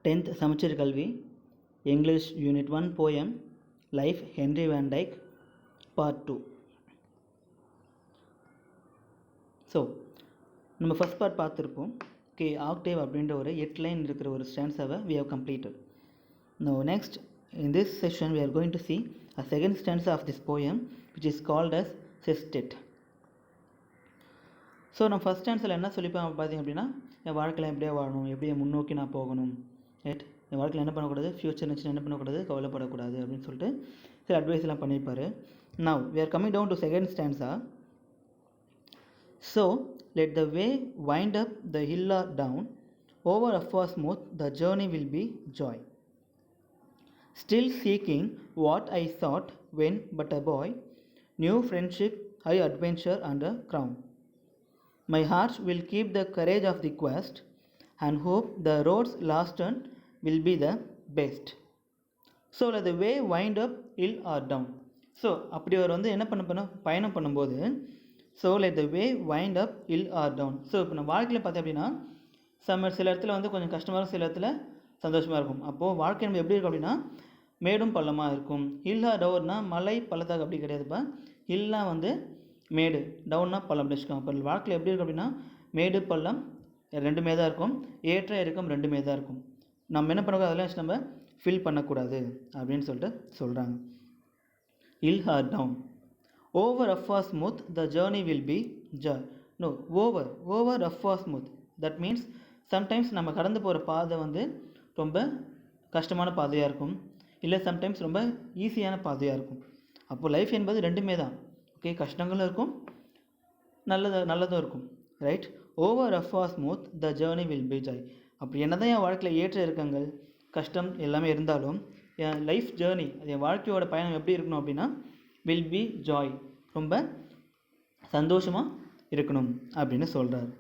10th சமச்சீர் கல்வி English unit 1 poem life Henry Van Dyke part 2. So நம்ம first part பார்த்துருப்போம். ஓகே, ஆக்டேவ் அப்படின்ற ஒரு 8 லைன் இருக்கிற ஒரு ஸ்டான்ஸாவை we have completed. Now next in this session we are going to see a second stanza of this poem which is called as sestet. So நம்ம first ஸ்டான்ஸில் என்ன சொல்லிப்போம் பார்த்தீங்க அப்படின்னா, என் வாழ்க்கையில் எப்படியே வாழணும், எப்படியே முன்னோக்கி நான் போகணும், ரைட், என் வாழ்க்கையில் என்ன பண்ணக்கூடாது, ஃப்யூச்சர் இருந்துச்சுன்னா என்ன பண்ணக்கூடாது, கவலைப்படக்கூடாது அப்படின்னு சொல்லிட்டு சில அட்வைஸ்லாம் பண்ணியிருப்பார். Now we are coming down to second stanza. So let the way wind up, the hill or down, over a far smooth, the journey will be joy. Still seeking what I sought when but a boy, new friendship, high adventure and a crown. My heart will keep the courage of the quest and hope the roads last turn will be the best. So let the way wind up, hill or down. So அப்படி அவர் என்ன பயணம் பண்ணும்போது, so let the way wind up hill or down. ஸோ இப்போ நம்ம வாழ்க்கையில் பார்த்தோம் அப்படின்னா சில இடத்துல கொஞ்சம் கஷ்டமாக இருக்கும், சில இடத்துல சந்தோஷமாக இருக்கும். அப்போது வாழ்க்கை நம்ம எப்படி இருக்கும் அப்படின்னா மேடும் பள்ளமாக இருக்கும். ஹில் ஆர் டவுன்னா மலை பள்ளத்தாக அப்படி கிடையாதுப்பா. ஹில்னா மேடு, டவுன்னா பள்ளம் அப்படி வச்சுக்கோங்க. அப்போ வாழ்க்கையில் எப்படி இருக்கும் அப்படின்னா மேடு பள்ளம் ரெண்டுமே தான் இருக்கும், ஏற்ற இறக்கம் ரெண்டுமே தான் இருக்கும். நம்ம என்ன பண்ணக்கூடாது, அதெல்லாம் வச்சு நம்ம ஃபில் பண்ணக்கூடாது அப்படின்னு சொல்லிட்டு சொல்கிறாங்க. Hill or down, over rough or smooth, the journey will be joy. No, over rough or smooth, that means sometimes நம்ம கடந்து போகிற பாதை ரொம்ப கஷ்டமான பாதையாக இருக்கும், இல்லை சம்டைம்ஸ் ரொம்ப ஈஸியான பாதையாக இருக்கும். அப்போது லைஃப் என்பது ரெண்டுமே தான். ஓகே, கஷ்டங்களும் இருக்கும், நல்லதும் இருக்கும், right. Over rough or smooth, the journey will be Joy. அப்படி என்ன தான் என் வாழ்க்கையில் ஏற்ற இறக்கங்கள் கஷ்டம் எல்லாமே இருந்தாலும் என் லைஃப் ஜேர்னி, என் வாழ்க்கையோட பயணம் எப்படி இருக்கணும் அப்படின்னா வில் பி ஜாய், ரொம்ப சந்தோஷமாக இருக்கணும் அப்படின்னு சொல்கிறார்.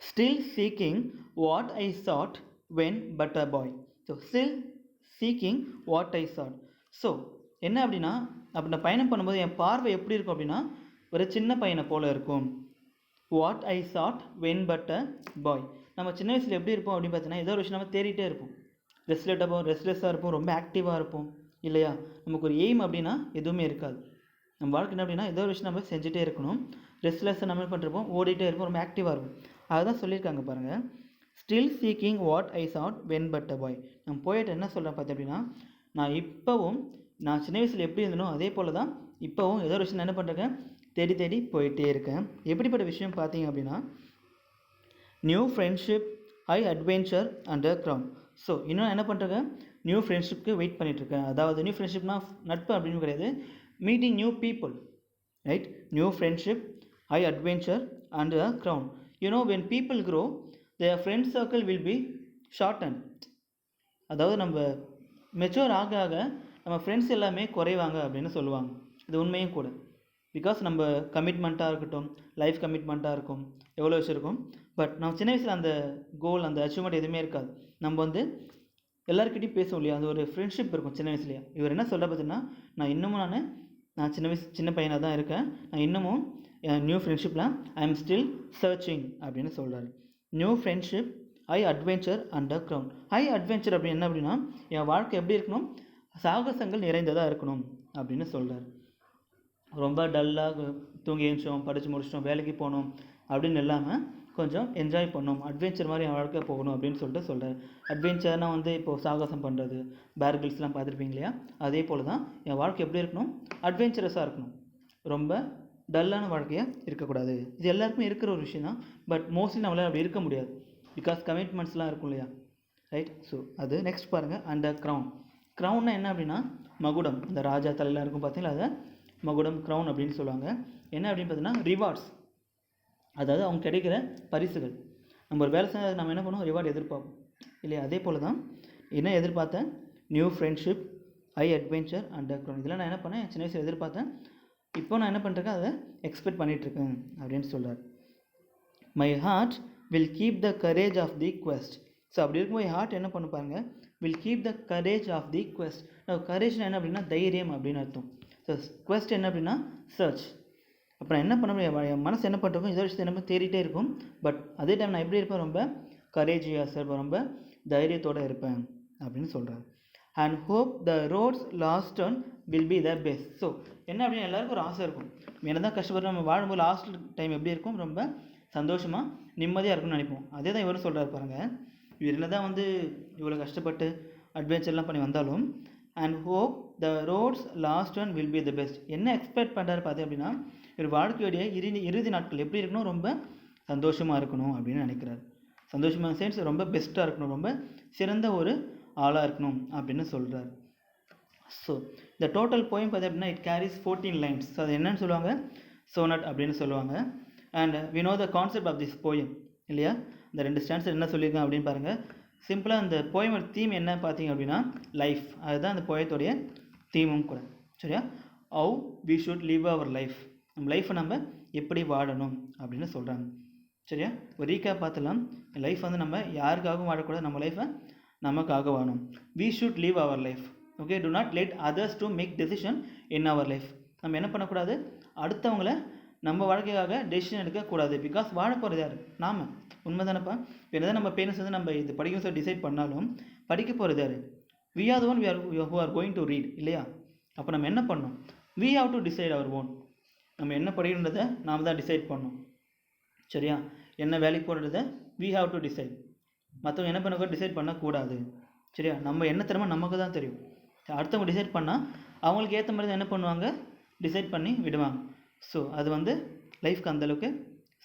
Still seeking what I sought when but a boy. So still seeking what I sought. So என்ன அப்படின்னா, அப்படி நான் பயணம் பண்ணும்போது என் பார்வை எப்படி இருக்கும் அப்படின்னா ஒரு சின்ன பையனை போல் இருக்கும். What I sought when but a boy. நம்ம சின்ன வயசில் எப்படி இருப்போம் அப்படின்னு பார்த்தீங்கன்னா ஏதோ ஒரு விஷயம் நம்ம தேடிட்டே இருப்போம், ரெஸ்ட்லெஸ்ஸாக இருப்போம், ரொம்ப ஆக்டிவாக இருப்போம் இல்லையா. நமக்கு ஒரு எய்ம் அப்படின்னா எதுவுமே இருக்காது. நம்ம வாழ்க்கை என்ன அப்படின்னா ஏதோ ஒரு விஷயம் நம்ம செஞ்சுட்டே இருக்கணும், ரெஸ்ட்லெஸ்ஸாக நம்ம பண்ணிருப்போம், ஓடிட்டே இருப்போம், ரொம்ப ஆக்டிவாக இருக்கும். அதுதான் சொல்லியிருக்காங்க பாருங்கள். Still seeking what I sought when but a boy. நம்ம போயிட்டு என்ன சொல்கிறேன் பார்த்து அப்படின்னா, நான் சின்ன வயசில் எப்படி இருந்தனோ அதே போல் தான் இப்போவும் ஏதோ ஒரு விஷயம் என்ன பண்ணுறேன், தேடி போயிட்டே இருக்கேன். எப்படிப்பட்ட விஷயம் பார்த்தீங்க அப்படின்னா new friendship, high adventure and a crown. So இன்னும் என்ன பண்ணுறேன், நியூ ஃப்ரெண்ட்ஷிப்க்கு வெயிட் பண்ணிகிட்ருக்கேன். அதாவது நியூ ஃப்ரெண்ட்ஷிப்னா நட்பு அப்படின்னு கிடையாது, meeting new people, right. New friendship, high adventure and a crown. When people grow their friend circle will be shortened. அதாவது நம்ம மெச்சூர் ஆக நம்ம ஃப்ரெண்ட்ஸ் எல்லாமே குறைவாங்க அப்படின்னு சொல்லுவாங்க. இது உண்மையும் கூட. பிகாஸ் நம்ம கமிட்மெண்ட்டாக இருக்கட்டும், லைஃப் கமிட்மெண்ட்டாக இருக்கும், எவ்வளோ விஷயம் இருக்கும். பட் நம்ம சின்ன வயசில் அந்த கோல், அந்த அச்சீவ்மெண்ட் எதுவுமே இருக்காது. நம்ம எல்லாருக்கிட்டையும் பேசுவோம் இல்லையா, அது ஒரு ஃப்ரெண்ட்ஷிப் இருக்கும் சின்ன வயசுலையே. இவர் என்ன சொல்ல பார்த்தீங்கன்னா, நான் சின்ன பையனாக தான் இருக்கேன், நான் இன்னமும் நியூ ஃப்ரெண்ட்ஷிப்பில் ஐ எம் ஸ்டில் சர்ச்சிங் அப்படின்னு சொல்கிறாரு. New friendship, high adventure and a crown. High adventure அப்படி என்ன அப்படின்னா என் வாழ்க்கை எப்படி இருக்கணும், சாகசங்கள் நிறைந்ததாக இருக்கணும் அப்படின்னு சொல்கிறார். ரொம்ப டல்லாக தூங்கி எழுந்தோம், படித்து முடிச்சிட்டோம், வேலைக்கு போகணும் அப்படின்னு இல்லாமல் கொஞ்சம் என்ஜாய் பண்ணணும், அட்வென்ச்சர் மாதிரி என் வாழ்க்கை போகணும் அப்படின்னு சொல்லிட்டு சொல்கிறார். அட்வென்ச்சர்னால் இப்போது சாகசம் பண்ணுறது, பேர் கிரில்ஸ்லாம் பார்த்துருப்பீங்க இல்லையா, அதே போல் தான் என் வாழ்க்கை எப்படி இருக்கணும், அட்வென்ச்சரஸாக இருக்கணும், ரொம்ப டல்லான வாழ்க்கையாக இருக்கக்கூடாது. இது எல்லாருக்குமே இருக்கிற ஒரு விஷயம் தான். பட் மோஸ்ட்லி நம்மளால் அப்படி இருக்க முடியாது, பிகாஸ் கமிட்மெண்ட்ஸ்லாம் இருக்கும் இல்லையா, ரைட். ஸோ அது நெக்ஸ்ட் பாருங்கள். And crown. க்ரௌன்னா என்ன அப்படின்னா மகுடம், இந்த ராஜா தலையெல்லாம் இருக்கும் பார்த்தீங்களா, அதை மகுடம் க்ரௌன் அப்படின்னு சொல்லுவாங்க. என்ன அப்படின்னு பார்த்தீங்கன்னா ரிவார்ட்ஸ், அதாவது அவங்க கிடைக்கிற பரிசுகள். நம்ம ஒரு வேலை செஞ்சால் நம்ம என்ன பண்ணுவோம், ரிவார்டு எதிர்பார்ப்போம் இல்லையா. அதே போல் தான் என்ன எதிர்பார்த்தேன், new friendship, high adventure and crown. இதெல்லாம் நான் என்ன பண்ணேன், சின்ன வயசில் எதிர்பார்த்தேன், இப்போ நான் என்ன பண்ணுறேன், அதை எக்ஸ்பெக்ட் பண்ணிகிட்ருக்கேன் அப்படின்னு சொல்கிறார். My heart will keep the courage of the quest. So அப்படி இருக்கும்போது என் ஹார்ட் என்ன பண்ண பாருங்க, will keep the courage of the quest. கரேஜ்னா என்ன அப்படின்னா தைரியம் அப்படின்னு அர்த்தம். ஸோ குவெஸ்ட் என்ன அப்படின்னா சர்ச். அப்புறம் என்ன பண்ண முடியும், என் மனசு என்ன பண்ணுறோம், ஏதோ விஷயத்தை என்ன தேடிட்டே இருக்கும். பட் அதே டைம் நான் எப்படி இருப்பேன், ரொம்ப கரேஜியஸாக இருப்பேன், ரொம்ப தைரியத்தோடு இருப்பேன் அப்படின்னு சொல்கிறார். And hope the roads last turn will be the best. So என்ன அப்படின்னு எல்லாருக்கும் ஒரு ஆசை இருக்கும், என்ன தான் கஷ்டப்பட்டு நம்ம வாழும்போது லாஸ்ட் டைம் எப்படி இருக்கும், ரொம்ப சந்தோஷமாக நிம்மதியாக இருக்கும்னு நினைப்போம். அதே தான் இவரும் சொல்கிறார் பாருங்கள். இவர் என்ன தான் வந்து இவ்வளோ கஷ்டப்பட்டு அட்வென்ச்சர்லாம் பண்ணி வந்தாலும் and hope the roads last one will be the best. என்ன எக்ஸ்பெக்ட் பண்ணுறாரு பார்த்து அப்படின்னா, இவர் வாழ்க்கையுடைய இறுதி நாட்கள் எப்படி இருக்கணும், ரொம்ப சந்தோஷமாக இருக்கணும் அப்படின்னு நினைக்கிறார். சந்தோஷமான சென்ஸ் ரொம்ப பெஸ்ட்டாக இருக்கணும், ரொம்ப சிறந்த ஒரு ஆளாக இருக்கணும் அப்படின்னு சொல்கிறார். ஸோ இந்த டோட்டல் போயம் பார்த்து அப்படின்னா இட் கேரிஸ் 14 லைன்ஸ். ஸோ அது என்னன்னு சொல்லுவாங்க, சோனட் அப்படின்னு சொல்லுவாங்க. And we know the concept of this poem இல்லையா. இந்த 2 ஸ்டான்ஸர் என்ன சொல்லியிருக்காங்க அப்படின்னு பாருங்கள். சிம்பிளாக அந்த போயமோட தீம் என்ன பார்த்தீங்க அப்படின்னா லைஃப். அதுதான் அந்த போயத்தோடைய தீமும் கூட. சரியா, how we should live our life, நம்ம லைஃப்பை நம்ம எப்படி வாழணும் அப்படின்னு சொல்கிறாங்க. சரியா, ஒரு ரீகேப் பார்த்துலாம். லைஃப் வந்து நம்ம யாருக்காகவும் வாழக்கூடாது, நம்ம லைஃப்பை நமக்காக வாழணும். We should live our life. Okay, do not let others to make decision in our life. நம்ம என்ன பண்ணக்கூடாது, அடுத்தவங்கள நம்ம வாழ்க்கைக்காக டெசிஷன் எடுக்கக்கூடாது. பிகாஸ் வாழ போகிறது யார், நாம். உண்மை தானேப்பா. இப்போ என்ன தான் நம்ம பேரண்ட்ஸ் வந்து நம்ம இது படிக்கணும் சொல்லி டிசைட் பண்ணாலும் படிக்க போகிறது யார், we are the one who are going to read இல்லையா. அப்போ நம்ம என்ன பண்ணணும், we have to decide our own. நம்ம என்ன படிக்கணுன்றதை நாம் தான் டிசைட் பண்ணணும். சரியா, என்ன வேலைக்கு போகிறத we have to decide. மற்றவங்க என்ன பண்ண டிசைட் பண்ணக்கூடாது. சரியா, நம்ம என்ன திறமை நமக்கு தான் தெரியும். அடுத்தவங்க டிசைட் பண்ணால் அவங்களுக்கு ஏற்ற மாதிரி தான் என்ன பண்ணுவாங்க, டிசைட் பண்ணி விடுவாங்க. ஸோ அது வந்து லைஃப்க்கு அந்தளவுக்கு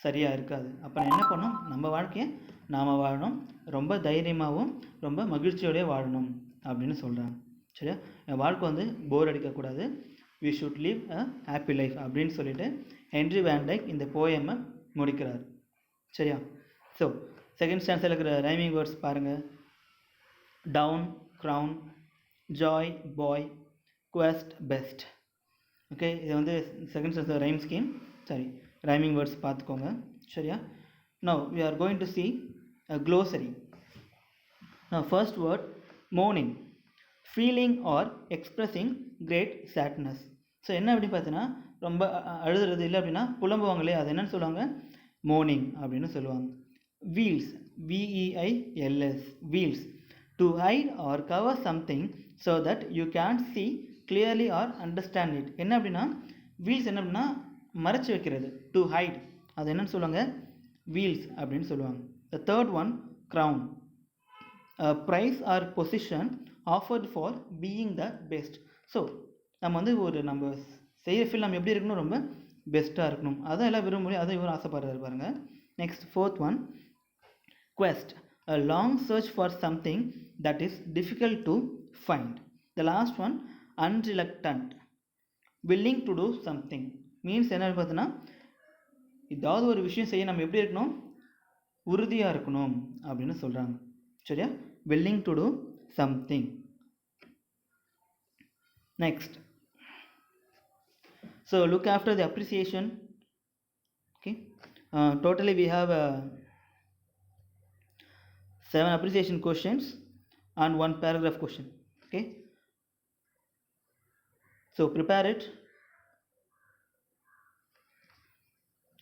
சரியாக இருக்காது. அப்போ என்ன பண்ணணும், நம்ம வாழ்க்கையை நாம் வாழணும், ரொம்ப தைரியமாகவும் ரொம்ப மகிழ்ச்சியோடய வாழணும் அப்படின்னு சொல்கிறாங்க. சரியா, என் வாழ்க்கை வந்து போர் அடிக்கக்கூடாது, we should live a happy life அப்படின்னு சொல்லிட்டு ஹென்ரி வேன் டைக் இந்த போயமை முடிக்கிறார். சரியா, ஸோ செகண்ட் ஸ்டான்ஸில் இருக்கிற ரைமிங் வேர்ட்ஸ் பாருங்கள். Down, crown, joy, boy, quest, best. Okay, இது வந்து second stanza rhyme scheme, sorry rhyming words பார்த்துக்கோங்க. சரியா, now we are going to see a glossary. Now first word mourning, feeling or expressing great sadness. So என்ன அப்படின்னு பார்த்தீங்கன்னா, ரொம்ப அழுதுறது இல்லை அப்படின்னா புலம்புவாங்களே, அது என்னன்னு சொல்லுவாங்க, மோர்னிங் அப்படின்னு சொல்லுவாங்க. Veils, VEILS, veils, to hide or cover something so that you can see clearly or understand it. என்ன அப்படின்னா வீல்ஸ் என்ன அப்படின்னா மறைச்சி வைக்கிறது, டு ஹைட், அது என்னன்னு சொல்லுவாங்க, வீல்ஸ் அப்படின்னு சொல்லுவாங்க. The third one crown, prize or position offered for being the best. So நம்ம வந்து நம்ம செய்கிற ஃபீல் நம்ம எப்படி இருக்கணும், ரொம்ப பெஸ்ட்டாக இருக்கணும், அதான் எல்லாம் விரும்ப முடியும், அதை இவர் ஆசைப்படுறாரு பாருங்கள். Next fourth one quest, a long search for something that is difficult to find. The last one unreluctant, willing to do something. Means என்ன பார்த்தீங்கன்னா, ஏதாவது ஒரு விஷயம் செய்ய நம்ம எப்படி இருக்கணும், உறுதியாக இருக்கணும் அப்படின்னு சொல்கிறாங்க. சரியா, willing to do something. Next, so look after the appreciation. Okay, totally we have 7 appreciation questions and 1 paragraph question. Okay, so prepare it.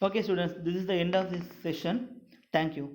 Okay students, this is the end of this session. Thank you.